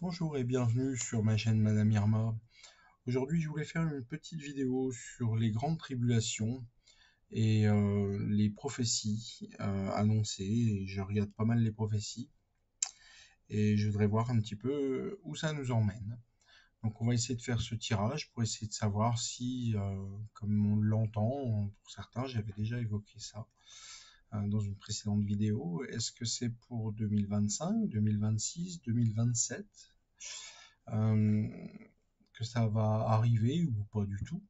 Bonjour et bienvenue sur ma chaîne Madame Irma. Aujourd'hui, je voulais faire une petite vidéo sur les grandes tribulations et les prophéties annoncées. Et je regarde pas mal les prophéties et je voudrais voir un petit peu où ça nous emmène. Donc on va essayer de faire ce tirage pour essayer de savoir si, comme on l'entend, pour certains, j'avais déjà évoqué ça dans une précédente vidéo, est-ce que c'est pour 2025, 2026, 2027 que ça va arriver ou pas du tout.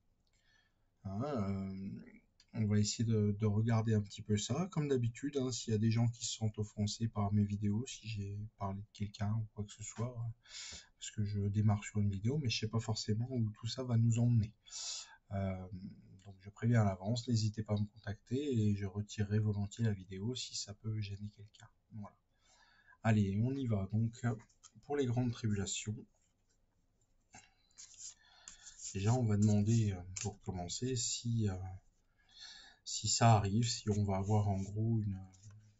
On va essayer de regarder un petit peu ça. Comme d'habitude, s'il y a des gens qui se sentent offensés par mes vidéos, si j'ai parlé de quelqu'un ou quoi que ce soit, parce que je démarre sur une vidéo, mais je sais pas forcément où tout ça va nous emmener. Donc je préviens à l'avance, n'hésitez pas à me contacter et je retirerai volontiers la vidéo si ça peut gêner quelqu'un. Voilà. Allez, on y va. Donc pour les grandes tribulations, déjà, on va demander, pour commencer, si ça arrive, si on va avoir en gros une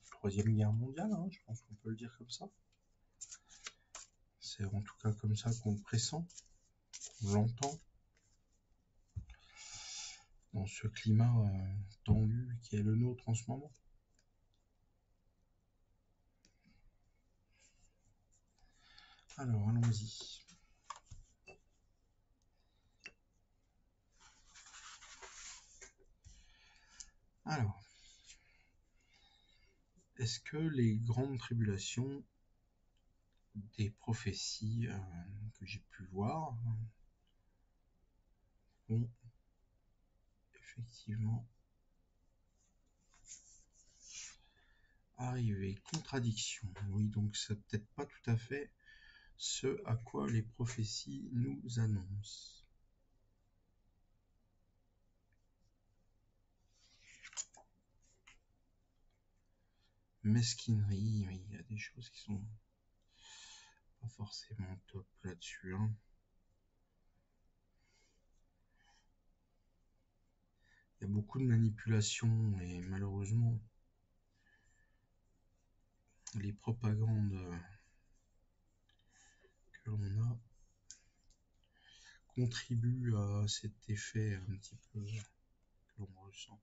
troisième guerre mondiale, je pense qu'on peut le dire comme ça. C'est en tout cas comme ça qu'on le pressent, on l'entend. Dans ce climat tendu qui est le nôtre en ce moment. Alors, allons-y. Alors, est-ce que les grandes tribulations des prophéties que j'ai pu voir vont effectivement arriver? Contradiction. Oui, donc c'est peut-être pas tout à fait ce à quoi les prophéties nous annoncent. Mesquinerie, oui, il y a des choses qui sont pas forcément top là-dessus. Il y a beaucoup de manipulation et malheureusement les propagandes que l'on a contribuent à cet effet un petit peu que l'on ressent.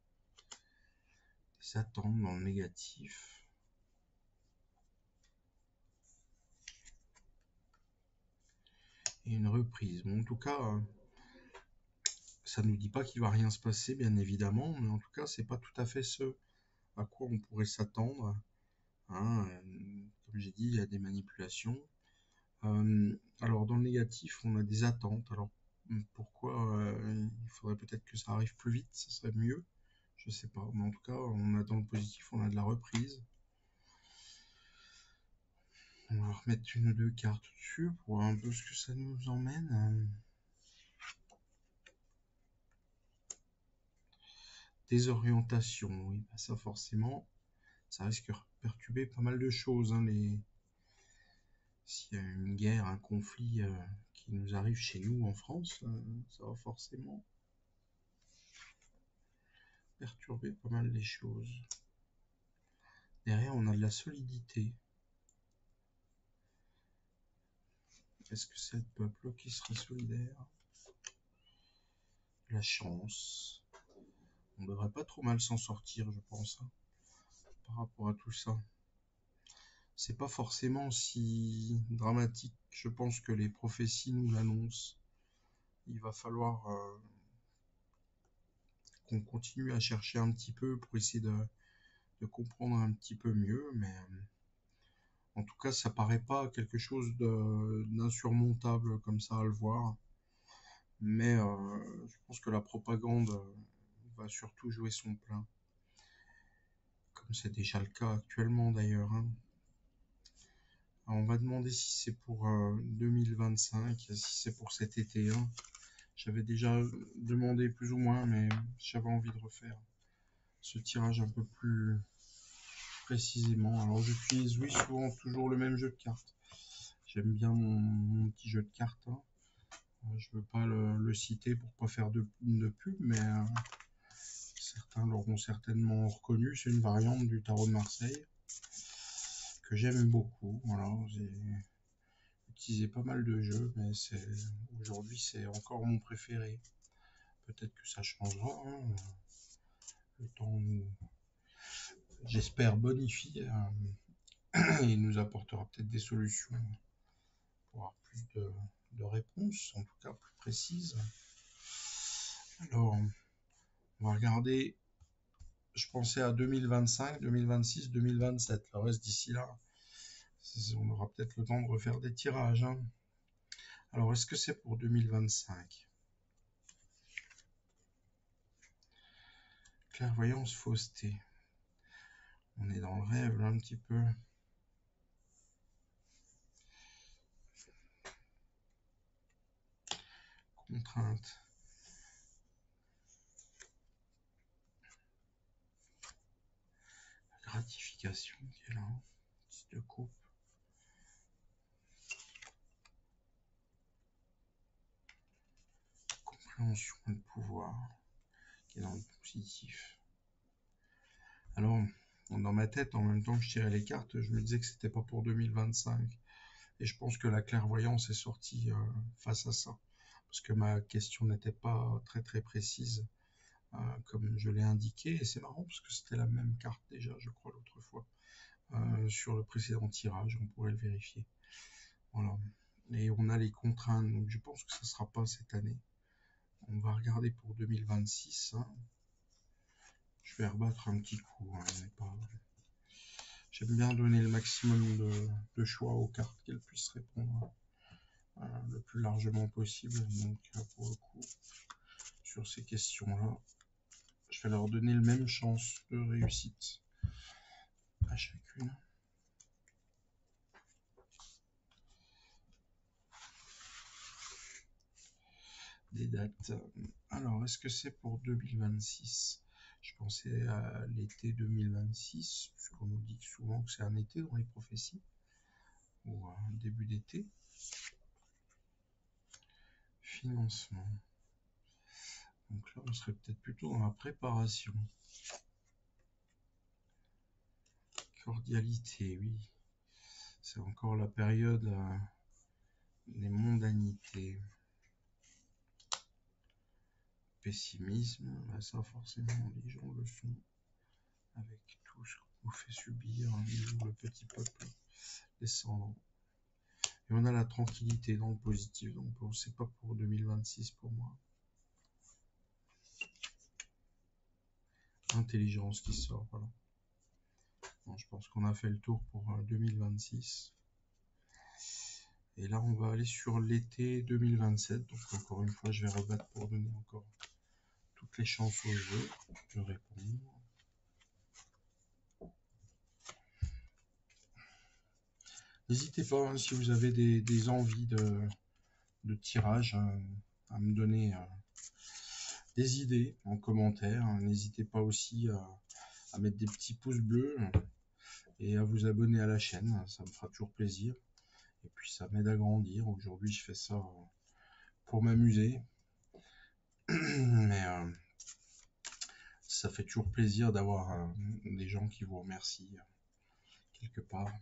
Des attentes dans le négatif. Et une reprise. Bon, en tout cas, ça ne nous dit pas qu'il va rien se passer, bien évidemment, mais en tout cas, c'est pas tout à fait ce à quoi on pourrait s'attendre. Comme j'ai dit, il y a des manipulations. Alors, dans le négatif, on a des attentes. Alors, pourquoi il faudrait peut-être que ça arrive plus vite, ça serait mieux. Je sais pas, mais en tout cas, on a dans le positif, on a de la reprise. On va remettre une ou deux cartes dessus pour voir un peu ce que ça nous emmène. Désorientation, oui, bah ça forcément, ça risque de perturber pas mal de choses. S'il y a une guerre, un conflit qui nous arrive chez nous en France, ça va forcément perturber pas mal les choses. Derrière, on a de la solidité. Est-ce que c'est le peuple qui sera solidaire? La chance. On devrait pas trop mal s'en sortir, je pense, par rapport à tout ça. C'est pas forcément si dramatique, je pense, que les prophéties nous l'annoncent. Il va falloir qu'on continue à chercher un petit peu pour essayer de comprendre un petit peu mieux, mais en tout cas, ça paraît pas quelque chose d'insurmontable comme ça à le voir. Mais je pense que la propagande va surtout jouer son plein, comme c'est déjà le cas actuellement d'ailleurs. Alors, on va demander si c'est pour 2025, si c'est pour cet été. J'avais déjà demandé plus ou moins, mais j'avais envie de refaire ce tirage un peu plus précisément. Alors j'utilise, oui, souvent toujours le même jeu de cartes. J'aime bien mon petit jeu de cartes. Je veux pas le citer pour pas faire de pub, mais certains l'auront certainement reconnu. C'est une variante du tarot de Marseille que j'aime beaucoup. Voilà, j'ai utilisé pas mal de jeux, mais aujourd'hui c'est encore mon préféré. Peut-être que ça changera, hein. Le temps nous, j'espère, bonifie et nous apportera peut-être des solutions pour avoir plus de réponses, en tout cas plus précises. Alors, on va regarder, je pensais à 2025, 2026, 2027. Le reste d'ici là, on aura peut-être le temps de refaire des tirages, hein. Alors, est-ce que c'est pour 2025? Clairvoyance, fausseté. On est dans le rêve là un petit peu. Contrainte. Gratification qui est là. Petite coupe. Compréhension et le pouvoir qui est dans le positif. Alors, dans ma tête, en même temps que je tirais les cartes, je me disais que c'était pas pour 2025. Et je pense que la clairvoyance est sortie face à ça. Parce que ma question n'était pas très très précise, comme je l'ai indiqué. Et c'est marrant parce que c'était la même carte déjà, je crois, l'autre fois. Sur le précédent tirage, on pourrait le vérifier. Voilà. Et on a les contraintes, donc je pense que ça ne sera pas cette année. On va regarder pour 2026. Hein. Je vais rebattre un petit coup. Hein, j'aime bien donner le maximum de choix aux cartes qu'elles puissent répondre le plus largement possible. Donc pour le coup, sur ces questions-là, je vais leur donner le même chance de réussite à chacune. Des dates. Alors, est-ce que c'est pour 2026? Je pensais à l'été 2026, puisqu'on nous dit souvent que c'est un été dans les prophéties, ou un début d'été. Financement. Donc là, on serait peut-être plutôt dans la préparation. Cordialité, oui. C'est encore la période des mondanités. Pessimisme, bah ça forcément les gens le sont avec tout ce qu'on nous fait subir, nous, le petit peuple descendant. Et on a la tranquillité dans le positif, donc c'est pas pour 2026 pour moi. Intelligence qui sort, voilà. Bon, je pense qu'on a fait le tour pour 2026. Et là, on va aller sur l'été 2027. Donc, encore une fois, je vais rebattre pour donner encore toutes les chances au jeu de répondre. N'hésitez pas, hein, si vous avez des envies de tirage, à me donner des idées en commentaire. N'hésitez pas aussi à mettre des petits pouces bleus et à vous abonner à la chaîne. Ça me fera toujours plaisir. Et puis ça m'aide à grandir. Aujourd'hui, je fais ça pour m'amuser. Mais ça fait toujours plaisir d'avoir des gens qui vous remercient quelque part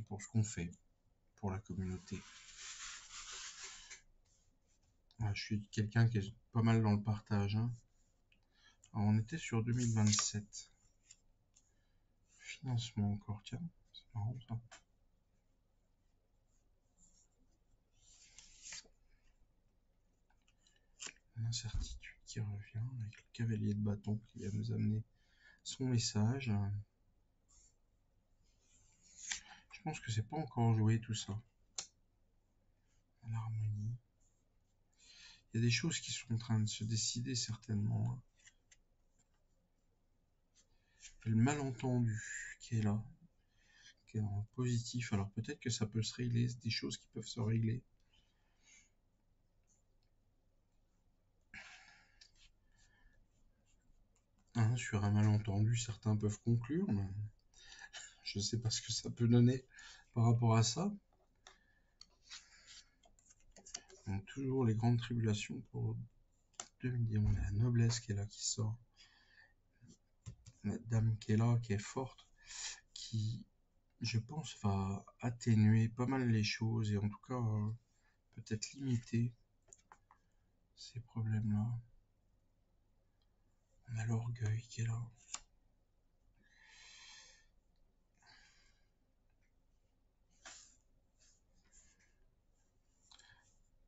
pour ce qu'on fait pour la communauté. Je suis quelqu'un qui est pas mal dans le partage. Hein. Alors, on était sur 2027. Financement encore, tiens, c'est marrant ça. L'incertitude qui revient avec le cavalier de bâton qui va nous amener son message. Je pense que c'est pas encore joué tout ça. L'harmonie. Il y a des choses qui sont en train de se décider certainement. Et le malentendu qui est là, qui est dans le positif. Alors peut-être que ça peut se régler, des choses qui peuvent se régler. Hein, sur un malentendu, certains peuvent conclure, mais je ne sais pas ce que ça peut donner par rapport à ça. Donc toujours les grandes tribulations pour 2010. On a la noblesse qui est là, qui sort. La dame qui est là, qui est forte, qui je pense, va atténuer pas mal les choses et en tout cas peut-être limiter ces problèmes-là. On a l'orgueil qui est là.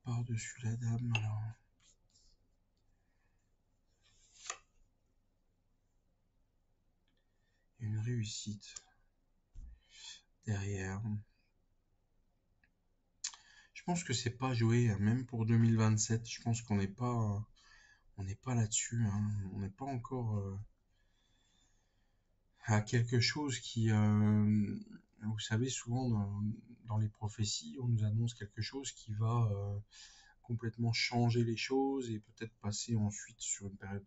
Par-dessus la dame, alors. Une réussite derrière. Je pense que c'est pas joué, même pour 2027. Je pense qu'on n'est pas là-dessus. Hein. On n'est pas encore à quelque chose qui, vous savez, souvent dans les prophéties, on nous annonce quelque chose qui va complètement changer les choses et peut-être passer ensuite sur une période,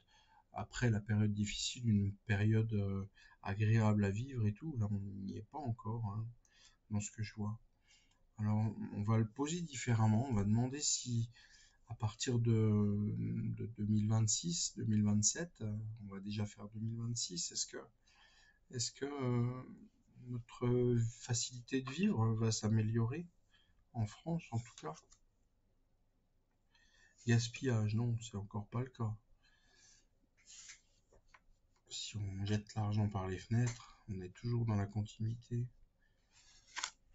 après la période difficile, une période agréable à vivre et tout. Là, on n'y est pas encore, hein, dans ce que je vois. Alors, on va le poser différemment. On va demander si, à partir de 2026, 2027, on va déjà faire 2026, est-ce que notre facilité de vivre va s'améliorer en France, en tout cas? Gaspillage, non, c'est encore pas le cas. Si on jette l'argent par les fenêtres, on est toujours dans la continuité.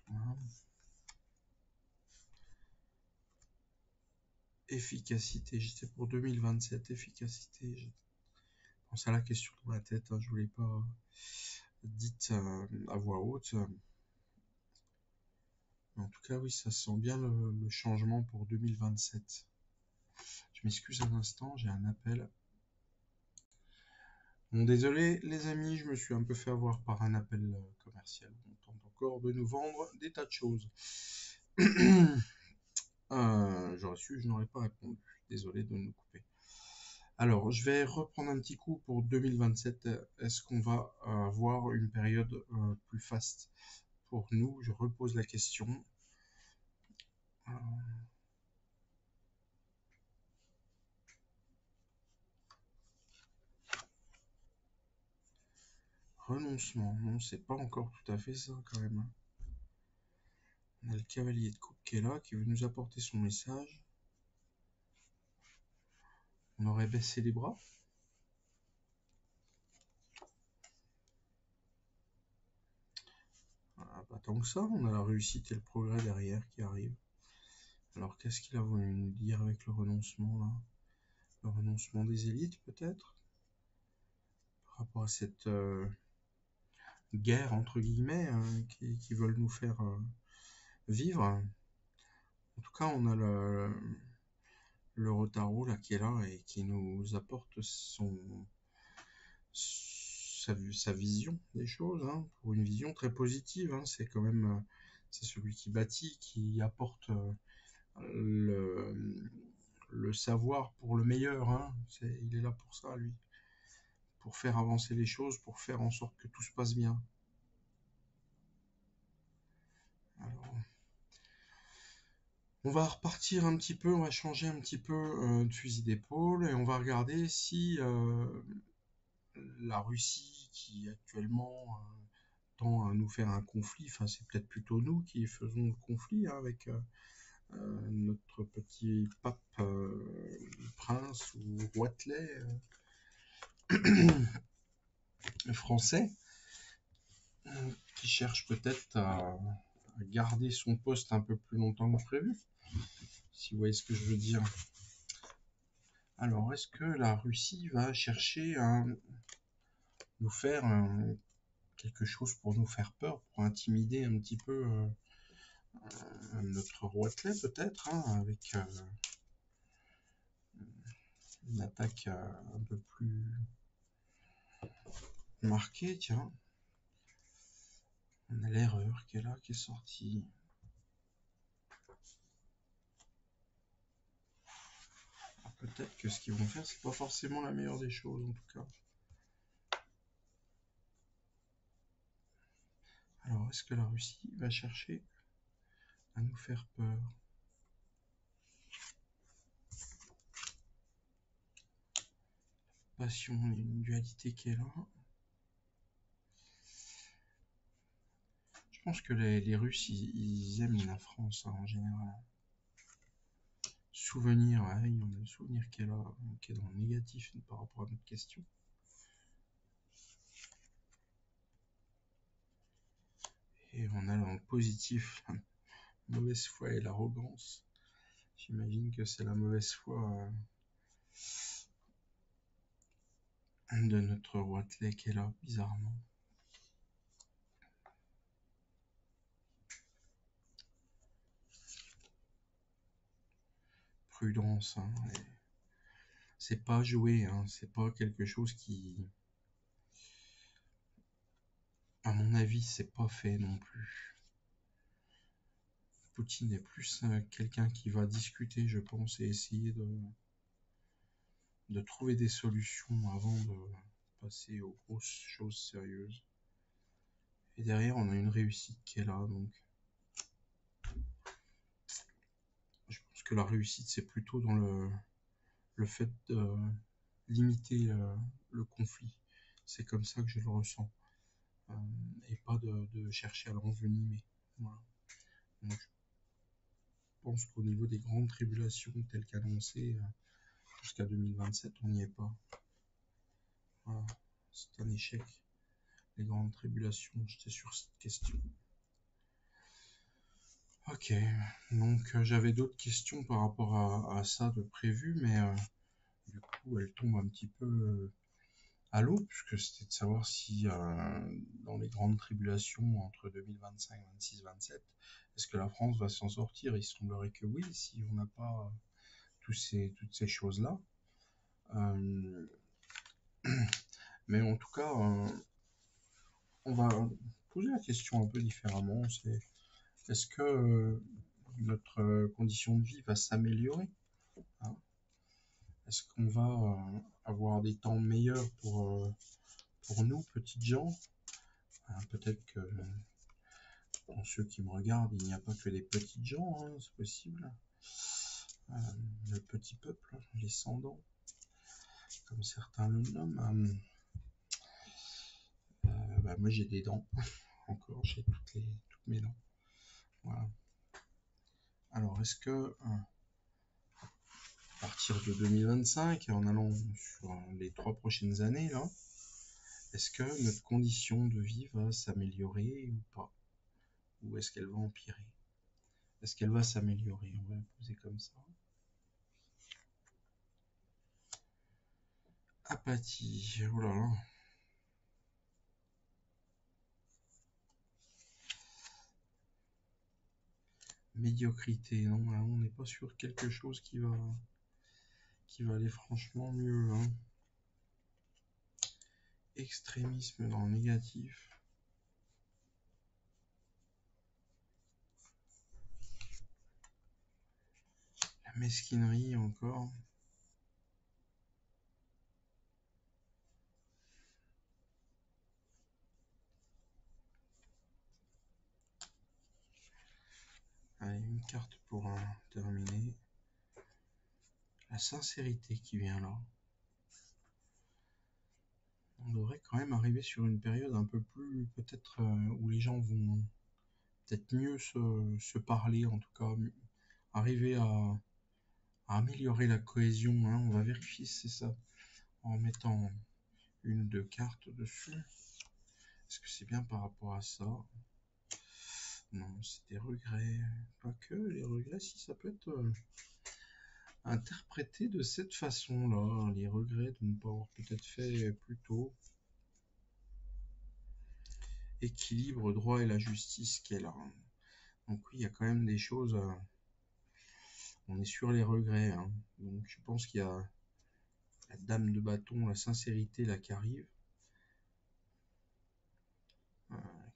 Voilà. Efficacité, j'étais pour 2027, efficacité. Je pense à la question dans la tête, hein, je voulais pas dite à voix haute. Mais en tout cas, oui, ça sent bien le changement pour 2027. Je m'excuse un instant, j'ai un appel. Bon, désolé les amis, je me suis un peu fait avoir par un appel commercial. On tente encore de nous vendre des tas de choses. J'aurais su, je n'aurais pas répondu. Désolé de nous couper. Alors, je vais reprendre un petit coup pour 2027. Est-ce qu'on va avoir une période plus faste pour nous? Je repose la question. Renoncement, non, c'est pas encore tout à fait ça quand même. On a le cavalier de coupe qui est là, qui veut nous apporter son message. On aurait baissé les bras. Ah, pas tant que ça, on a la réussite et le progrès derrière qui arrivent. Alors qu'est-ce qu'il a voulu nous dire avec le renoncement là? Le renoncement des élites peut-être? Par rapport à cette guerre entre guillemets qui veulent nous faire vivre. En tout cas, on a le Rotaro là qui est là et qui nous apporte sa vision des choses, hein, pour une vision très positive. Hein. C'est quand même c'est celui qui bâtit, qui apporte le savoir pour le meilleur. Hein. Il est là pour ça, lui, pour faire avancer les choses, pour faire en sorte que tout se passe bien. Alors, on va repartir un petit peu, on va changer un petit peu de fusil d'épaule et on va regarder si la Russie, qui actuellement tend à nous faire un conflit, enfin c'est peut-être plutôt nous qui faisons le conflit, hein, avec notre petit pape prince ou roitelet français, qui cherche peut-être à garder son poste un peu plus longtemps que prévu, si vous voyez ce que je veux dire. Alors, est-ce que la Russie va chercher à nous faire quelque chose pour nous faire peur, pour intimider un petit peu notre roitelet peut-être, hein, avec une attaque un peu plus marquée, tiens. On a l'erreur qui est là, qui est sortie. Peut-être que ce qu'ils vont faire, c'est pas forcément la meilleure des choses, en tout cas. Alors, est-ce que la Russie va chercher à nous faire peur? Passion, il y a une dualité qui est là. Je pense que les Russes, ils aiment la France hein, en général. Souvenir, ouais, il y en a le souvenir qui est là, qui est dans le négatif par rapport à notre question. Et on a dans le positif la mauvaise foi et l'arrogance. J'imagine que c'est la mauvaise foi de notre Watley qui est là, bizarrement. Prudence, hein, c'est pas joué, hein, c'est pas quelque chose qui, à mon avis, c'est pas fait non plus. Poutine est plus quelqu'un qui va discuter, je pense, et essayer de trouver des solutions avant de passer aux grosses choses sérieuses. Et derrière, on a une réussite qui est là, donc je pense que la réussite, c'est plutôt dans le fait de limiter le conflit. C'est comme ça que je le ressens. Et pas de chercher à l'envenimer. Voilà. Donc, je pense qu'au niveau des grandes tribulations telles qu'annoncées, jusqu'à 2027, on n'y est pas. Voilà. C'est un échec. Les grandes tribulations, j'étais sur cette question. Ok, donc j'avais d'autres questions par rapport à ça de prévu, mais du coup elles tombent un petit peu à l'eau, puisque c'était de savoir si dans les grandes tribulations entre 2025, 26, 27, est-ce que la France va s'en sortir? Il semblerait que oui, si on n'a pas toutes ces choses-là. Mais en tout cas, on va poser la question un peu différemment. C'est est-ce que notre condition de vie va s'améliorer hein? Est-ce qu'on va avoir des temps meilleurs pour nous, petites gens? Peut-être que pour ceux qui me regardent, il n'y a pas que des petites gens, hein, c'est possible. Le petit peuple, les sans-dents, comme certains le nomment. Moi j'ai des dents, encore, j'ai toutes mes dents. Voilà. Alors est-ce que à partir de 2025, en allant sur les 3 prochaines années, là, est-ce que notre condition de vie va s'améliorer ou pas? Ou est-ce qu'elle va empirer? Est-ce qu'elle va s'améliorer? On va la poser comme ça. Apathie, oh là là. Médiocrité, non, là, on n'est pas sur quelque chose qui va aller franchement mieux. Hein. Extrémisme dans le négatif. La mesquinerie encore. Allez, une carte pour terminer. La sincérité qui vient là. On devrait quand même arriver sur une période un peu plus, peut-être, où les gens vont peut-être mieux se parler, en tout cas, arriver à améliorer la cohésion. Hein. On va vérifier si c'est ça, en mettant une ou deux cartes dessus. Est-ce que c'est bien par rapport à ça? Non, c'est des regrets. Pas que les regrets, si ça peut être interprété de cette façon-là. Les regrets de ne pas avoir peut-être fait plus tôt. Équilibre, droit et la justice qui est là. Donc oui, il y a quand même des choses. On est sur les regrets. Hein. Donc je pense qu'il y a la dame de bâton, la sincérité là qui arrive.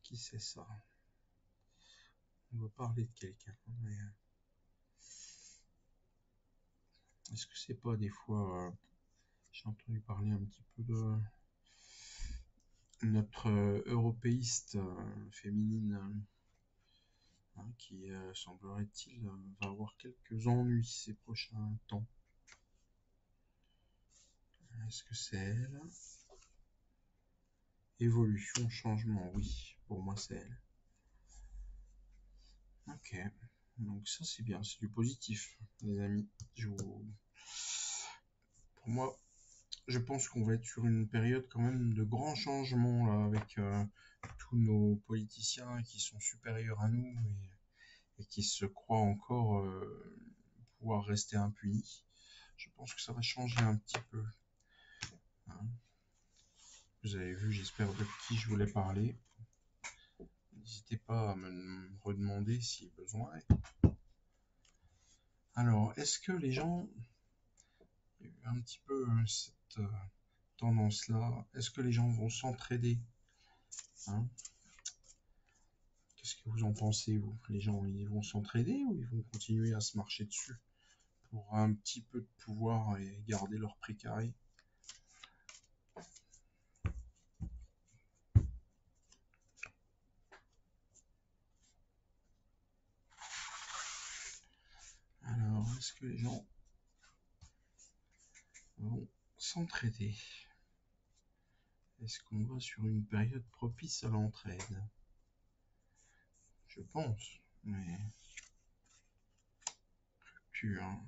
Qui c'est ça? On va parler de quelqu'un. Mais est-ce que c'est pas des fois... j'ai entendu parler un petit peu de notre européiste féminine qui, semblerait-il, va avoir quelques ennuis ces prochains temps. Est-ce que c'est elle? Évolution, changement, oui, pour moi c'est elle. Ok, donc ça c'est bien, c'est du positif, les amis. Pour moi, je pense qu'on va être sur une période quand même de grands changements là, avec tous nos politiciens qui sont supérieurs à nous et qui se croient encore pouvoir rester impunis. Je pense que ça va changer un petit peu, hein. Vous avez vu, j'espère, de qui je voulais parler. N'hésitez pas à me redemander si besoin est. Alors, est-ce que les gens, il y a eu un petit peu cette tendance-là, est-ce que les gens vont s'entraider, hein? Qu'est-ce que vous en pensez, vous? Les gens, ils vont s'entraider ou ils vont continuer à se marcher dessus pour un petit peu de pouvoir et garder leur prix carré? Alors, est-ce que les gens vont s'entraider? Est-ce qu'on va sur une période propice à l'entraide? Je pense, mais tu, hein.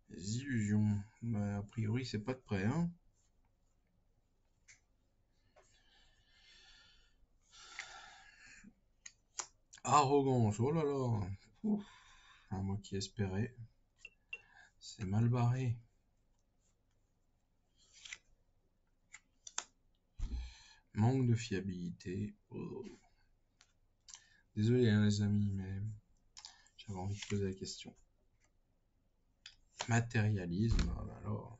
Les illusions, bah, a priori c'est pas de près, hein. Arrogance, oh là là. Ouf. Ah, moi qui espérais, c'est mal barré. Manque de fiabilité. Oh. Désolé hein, les amis, mais j'avais envie de poser la question. Matérialisme, alors,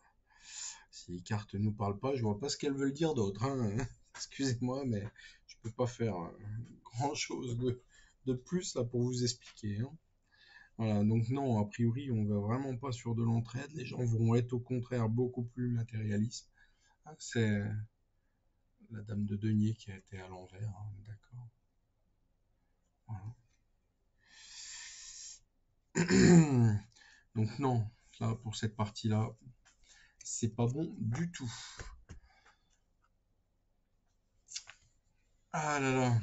si les cartes nous parlent pas, je vois pas ce qu'elles veulent dire d'autre, hein. Excusez-moi, mais je peux pas faire grand chose de plus là pour vous expliquer, hein. Voilà, donc non, a priori, on va vraiment pas sur de l'entraide. Les gens vont être au contraire beaucoup plus matérialistes. Ah, c'est la dame de denier qui a été à l'envers, hein, d'accord. Voilà. Donc non, là pour cette partie-là, c'est pas bon du tout. Ah là là.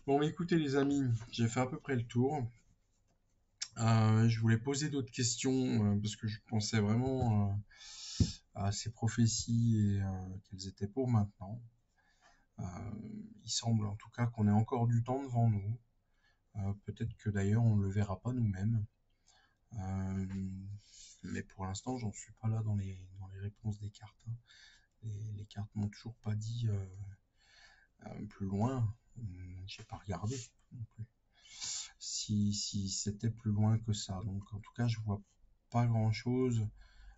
Bon, mais écoutez les amis, j'ai fait à peu près le tour. Je voulais poser d'autres questions parce que je pensais vraiment à ces prophéties et qu'elles étaient pour maintenant. Euh, il semble en tout cas qu'on ait encore du temps devant nous. Peut-être que d'ailleurs on ne le verra pas nous-mêmes. Euh, mais pour l'instant, j'en suis pas là dans les réponses des cartes, hein. Les cartes m'ont toujours pas dit plus loin. J'ai pas regardé non plus. Si c'était plus loin que ça. Donc en tout cas, je vois pas grand-chose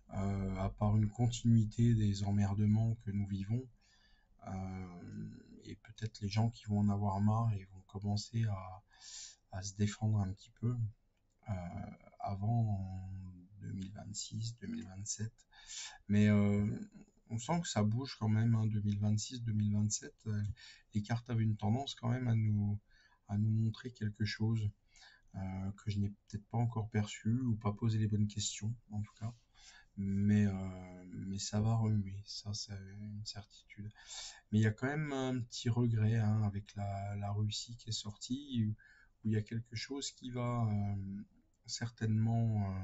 à part une continuité des emmerdements que nous vivons. Et peut-être les gens qui vont en avoir marre et vont commencer à se défendre un petit peu euh, avant en 2026, 2027. Mais on sent que ça bouge quand même, hein, 2026, 2027. Les cartes avaient une tendance quand même à nous montrer quelque chose que je n'ai peut-être pas encore perçu ou pas posé les bonnes questions en tout cas. Mais ça va remuer, ça c'est une certitude. Mais il y a quand même un petit regret hein, avec la Russie qui est sortie, où il y a quelque chose qui va certainement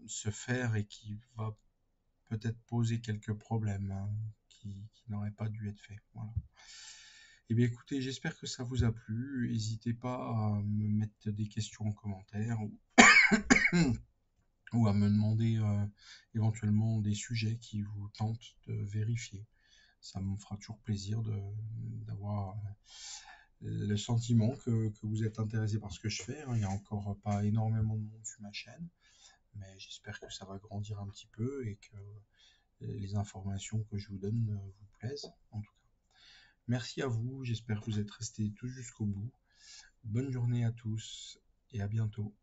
se faire et qui va peut-être poser quelques problèmes hein, qui n'auraient pas dû être faits. Voilà. Eh bien écoutez, j'espère que ça vous a plu. N'hésitez pas à me mettre des questions en commentaire ou à me demander éventuellement des sujets qui vous tentent de vérifier. Ça me fera toujours plaisir d'avoir le sentiment que vous êtes intéressé par ce que je fais, hein. Il n'y a encore pas énormément de monde sur ma chaîne, mais j'espère que ça va grandir un petit peu et que les informations que je vous donne vous plaisent, en tout cas. Merci à vous, j'espère que vous êtes restés tout jusqu'au bout. Bonne journée à tous et à bientôt.